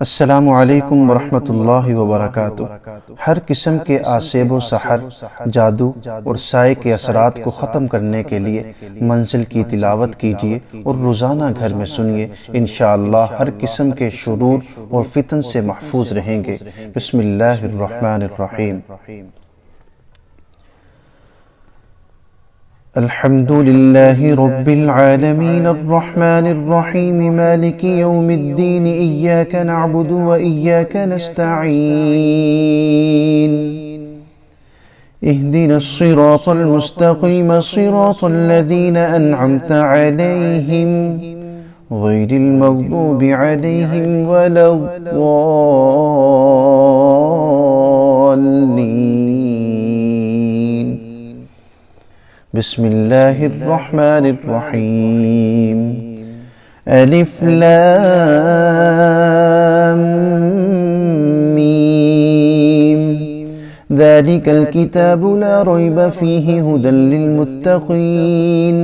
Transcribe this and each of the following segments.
अस्सलामु अलैकुम वरहमतुल्लाहि वबरकातुहू। हर किस्म के आसेब व सहर, जादू और साए के असरात को ख़त्म करने के लिए मंजिल की तिलावत कीजिए और रोज़ाना घर में सुनिए। इंशाअल्लाह हर किस्म के शुरूर और फितन से महफूज रहेंगे। बिस्मिल्लाहिर्रहमानिर्रहीम। अल्हम्दुलिल्लाहि रब्बिल आलमीन अर्रहमानिर रहीम मालिकि यौमिद्दीन इय्याका नअबुदु व इय्याका नस्तईन इहदिनस सिरातल मुस्तक़ीम सिरातल लज़ीना अनअमता अलैहिम गैरिल मग़दूबि अलैहिम वलद्दाल्लीन। बिस्मिल्लाहिर्रहमानिर्रहीम। अलिफ लाम मीम ज़ालिकल किताबु ला रैब फ़ीहि हुदल लिलमुत्तक़ीन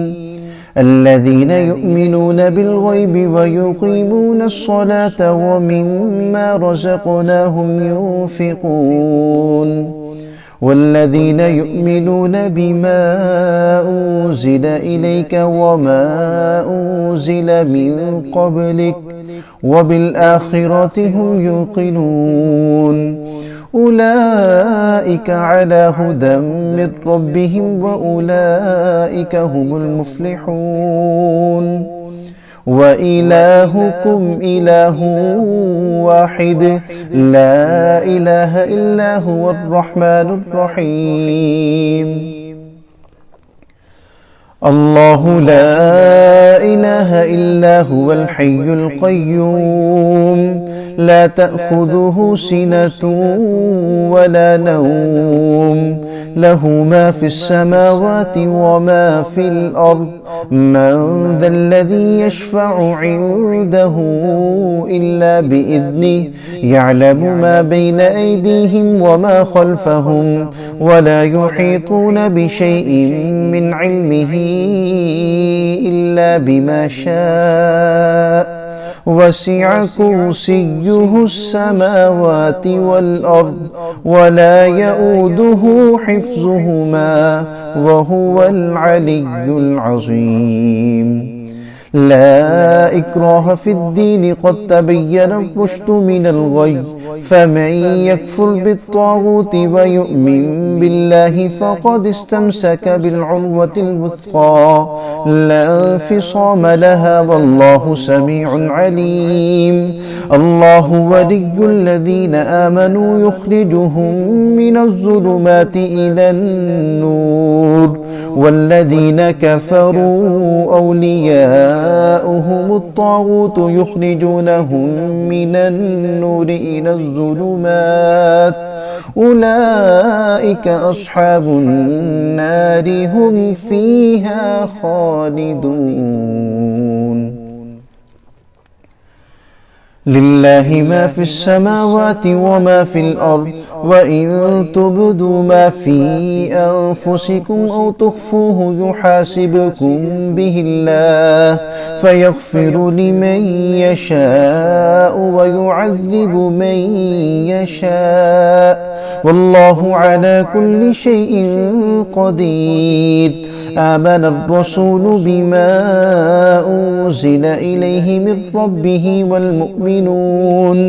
अल्लज़ीना युमिनूना बिलग़ैबि व युक़ीमूनस सलाता व मिम्मा रज़क़नाहुम युनफ़िक़ून वल्लज़ीन युमिनून बिमा उन्ज़िल इलैका वमा उन्ज़िल मिन क़ब्लिक वबिलआखिरति हुम युक़िनून उलाइका अला हुदम मिन रब्बिहिम व उलाइका हुमुल मुफ़्लिहून। व इलाहुकुम इलाहुन वाहिद ला इलाहा इल्ला हुवर रहमानुर रहीम। अल्लाहु ला इलाहा इल्ला हुवल हय्युल क़य्यूम ला तअख़ुज़ुहु सिनतुन वला नौम लहु मा फ़िस समावाति व मा फ़िल अर्ज़ मन ज़ल्लज़ी यशफ़अु इंदहु इल्ला बिइज़्निहि यअलमु मा बैन अयदीहिम व मा ख़ल्फ़हुम व ला युहीतून बिशैइन मिन इल्मिहि इल्ला बिमा शाअ वसिअ कुर्सियुहु अस्समावाति वल अर्ज़ वला यऊदुहु हिफ़्ज़ुहुमा वहुवल अलिय्युल अज़ीम। ला इक्राह फ़िद्दीन क़द तबय्यनर रुश्दु मिनल ग़य्य फ़मन यकफ़ुर बित्ताग़ूति व यु'मिन बिल्लाहि फ़क़द इस्तमसक बिलउर्वतिल वुथक़ा ला इंफ़िसाम लहा वल्लाहु समीउन अलीम। अल्लाहु वलिय्युल लज़ीना आमनू युख़रिजुहुम मिनज़्ज़ुलुमाति इलन नूर वल्लज़ीना कफ़रू औलियाउहुमुत ताग़ूत युख़रिजूनहुम मिनन नूर इलज़्ज़ुलुमात उलाइका अस्हाबुन नारि हुम फ़ीहा ख़ालिदून। लिल्लाहि मा फ़िस समावाति व मा फ़िल अर्ज़ व इन तुब्दू मा फ़ी अनफ़ुसिकुम औ तुख़्फ़ूहु युहासिबकुम बिहिल्लाह फ़यग़फ़िरु लिमन यशाअ व युअज़्ज़िबु मन यशाअ वल्लाहु अला कुल्लि शैइन क़दीर। आमन अर्रसूलु बिमा उन्ज़िल इलैहि मिन रब्बिहि वल मुमिनून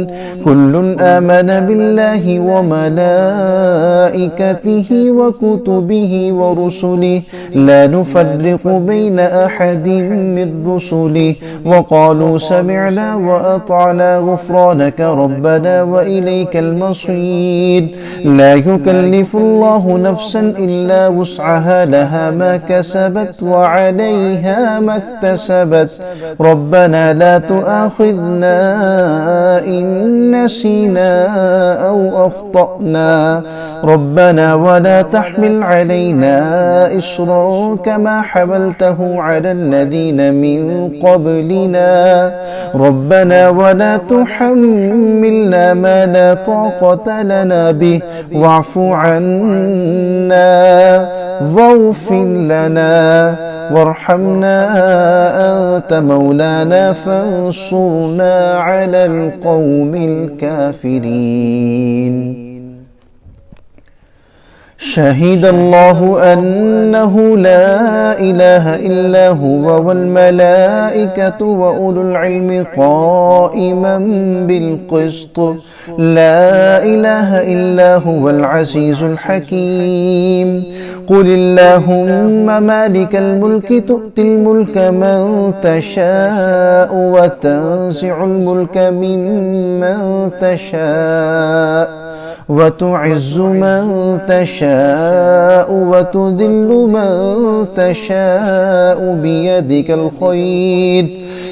कुल्लुन आमन बिल्लाहि व मलाइकतिहि व कुतुबिहि व रुसुलिहि ला नुफ़र्रिक़ु बैन अहदिन मिन रुसुलिहि व क़ालू समिअना व अतअना ग़ुफ़्रानक रब्बना व इलैकल मसीर। ला युकल्लिफ़ुल्लाहु नफ़्सन इल्ला वुस्अहा लहा मा كسبت وعليها ما اكتسبت ربنا لا تؤاخذنا إن نسينا أو أخطأنا ربنا ولا تحمل علينا إصرا كما حملته على الذين من قبلنا ربنا ولا تحملنا ما لا طاقة لنا به واعف عنا واغفر لنا وارحمنا أنت مولانا فانصرنا على القوم الكافرين. شهد الله أنه لا إله إلا هو والملائكة وأولو العلم قائما بالقسط. لا إله إلا هو العزيز الحكيم. قل اللهم مالك الملك تؤتي الملك من تشاء وتنزع الملك ممن تشاء وتعز من تشاء وتذل من تشاء بيدك الخير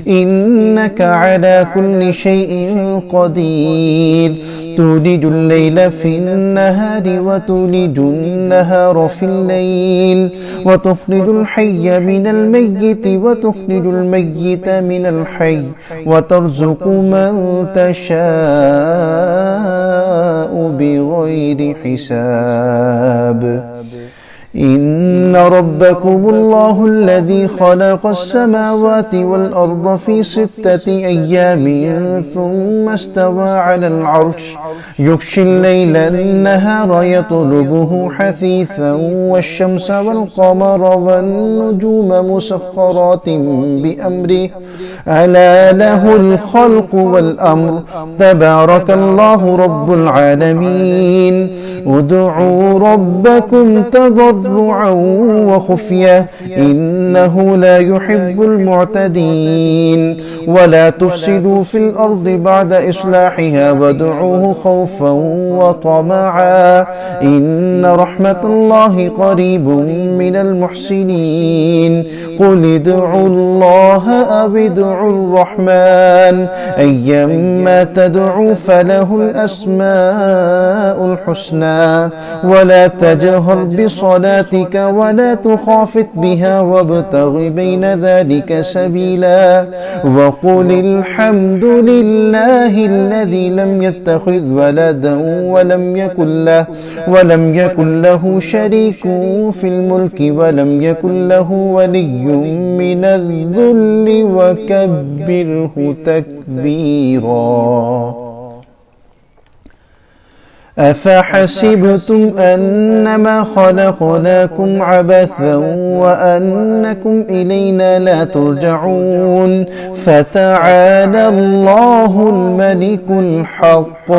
إنك على كل شيء قدير. تولج الليل في النهار وتولج النهار في الليل وتخرج الحي من الميت وتخرج الميت من الحي وترزق من تشاء بغير حساب. إن ربكم الله الذي خلق السماوات والأرض في 6 أيام ثم استوى على العرش يغشي الليل النهار يطلبه حثيثا والشمس والقمر والنجوم مسخرات بأمره ألا له الخلق والأمر تبارك الله رب العالمين. ادعوا ربكم تضرعا وخفية إنه لا يحب المعتدين. ولا تفسدوا في الأرض بعد إصلاحها وادعوه خوفا وطمعا إن رحمة الله قريب من المحسنين. قل ادعوا الله أو ادعوا الرحمن أيما تدعوا فله الأسماء الحسنى. ولا تجهر بصلاتك ولا تخافت بها وابتغ بين ذلك سبيلا. وقل الحمد لله الذي لم يتخذ ولدا ولم يكن له شريك في الملك ولم يكن له ولي من الذل وكبره تكبيرا. أفحسبتم أنما خلقناكم عبثا وأنكم إلينا لا ترجعون. فتعالى الله الملك الحق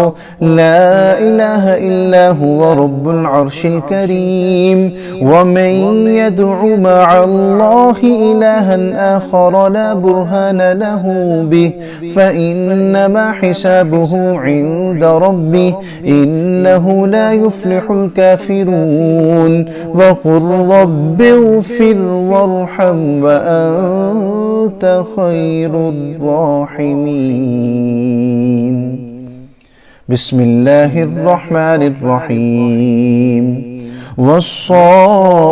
لا إله إلا هو رب العرش الكريم. ومن يدع مع الله إلها آخر لا برهان له به فإنما حسابه عند ربه إنه لا يفلح الكافرون. وقل رب اغفر وارحم وأنت خير الراحمين. بسم الله الرحمن الرحيم. والصافات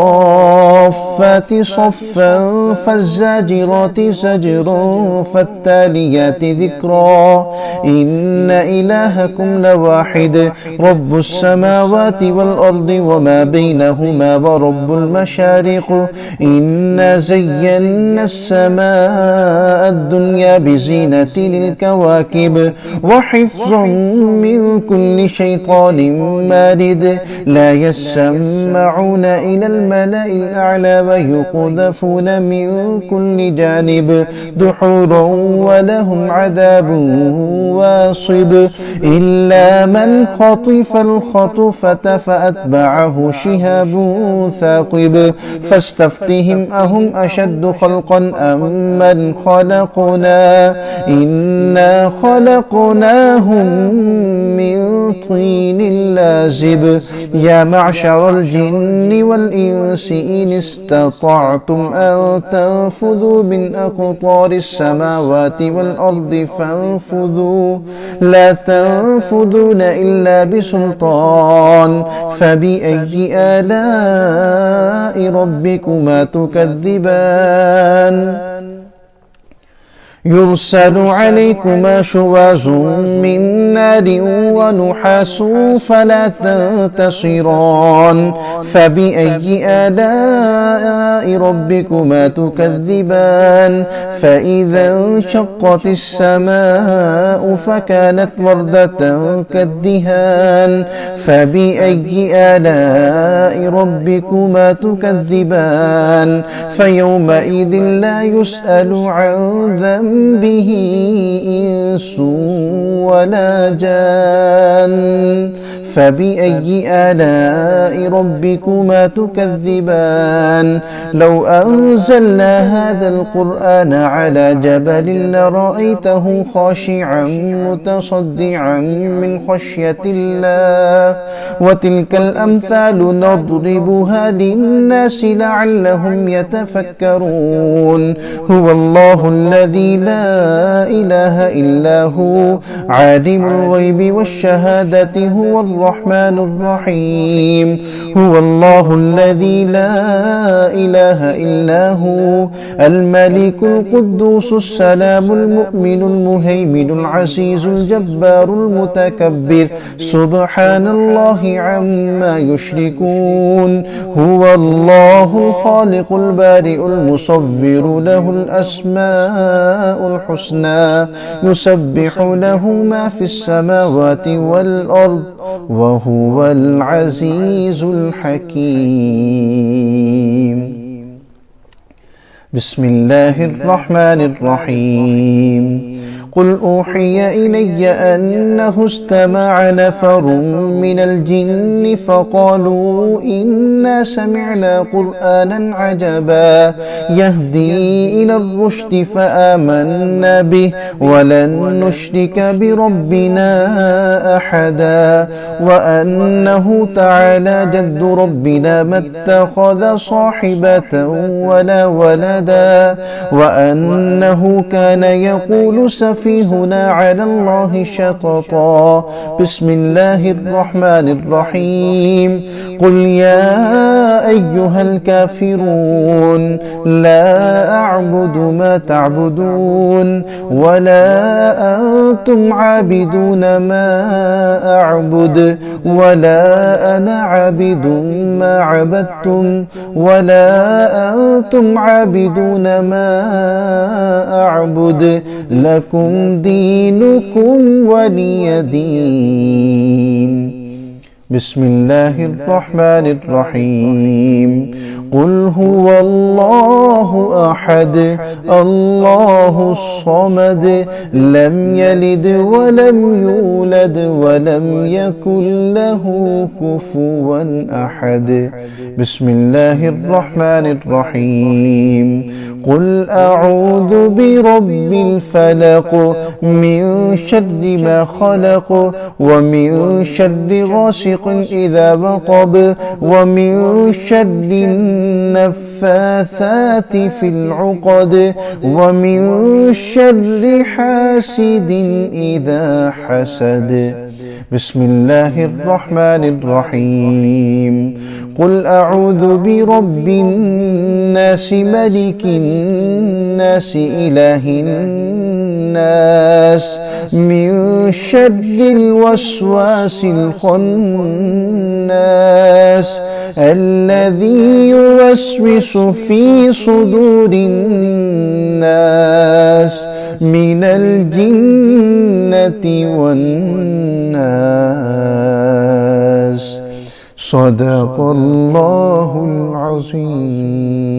صفا فالزاجرات زجرا فالتاليات ذكرا. إن إلهكم لواحد رب السماوات والأرض وما بينهما ورب المشارق. إنا زينا السماء الدنيا بزينة للكواكب وحفظا من كل شيطان مارد. لا يسمعون إلى الملأ الأعلى ويقذفون من كل جانب دحورا ولهم عذاب واصب. إلا من خطف الخطفة فأتبعه شهاب ثاقب. فاستفتهم أهم أشد خلقا أم من خلقنا إنا خلقناهم من طين لازب. يا معشر الجن والإنس إن استطعتم أن تنفذوا من أقطار السماوات والأرض فانفذوا لا تنفذون إلا بسلطان. فبأي آلاء ربكما تكذبان. يرسل عليكما شواظ من نار ونحاس فلا تنتصران فبأي آلاء ربكما تكذبان فإذا انشقت السماء فكانت وردة كالدهان فبأي آلاء ربكما تكذبان فيومئذ لا يسأل عن ذنبه إنس ولا جان فبأي آلاء ربكما تكذبان لو أنزلنا هذا القرآن على جبل لرأيته خاشعا متصدعا من خشية الله وتلك الأمثال نضربها للناس لعلهم يتفكرون هو الله الذي لا إله إلا هو عالم الغيب والشهادة هو الرحمن الرحيم هو الله الذي لا إله إلا هو الملك القدوس السلام المؤمن المهيمن العزيز الجبار المتكبر سبحان الله عما يشركون هو الله الخالق البارئ المصور له الأسماء الحسنى يسبح له ما في السماوات والأرض وهو العزيز الحكيم بسم الله الرحمن الرحيم قل أوحي إلي أنه استمع نفر من الجن فقالوا إنا سمعنا قرآنا عجبا يهدي إلى الرشد فآمنا به ولن نشرك بربنا أحدا وأنه تعالى جد ربنا ما اتخذ صاحبة ولا ولدا وأنه كان يقول سفيهنا على الله شططا بسم الله الرحمن الرحيم قل يا أيها الكافرون لا أعبد ما تعبدون ولا أنتم عابدون ما أعبد ولا أنا عابد ما عبدتم ولا أنتم عابدون ما أعبد لكم دينكم ولي دين بسم الله الرحمن الرحيم قل هو الله أحد الله الصمد لم يلد ولم يولد ولم يكن له كفوا أحد بسم الله الرحمن الرحيم قل أعوذ برب الفلق من شر ما خلق ومن شر غاسق إذا وقب ومن شر النفاثات في العقد ومن شر حاسد إذا حسد بسم الله الرحمن الرحيم قل أعوذ برب الناس ملك الناس إله الناس من شر الوسواس الخناس الذي يوسوس في صدور الناس من الجنة والناس صدق الله العظيم.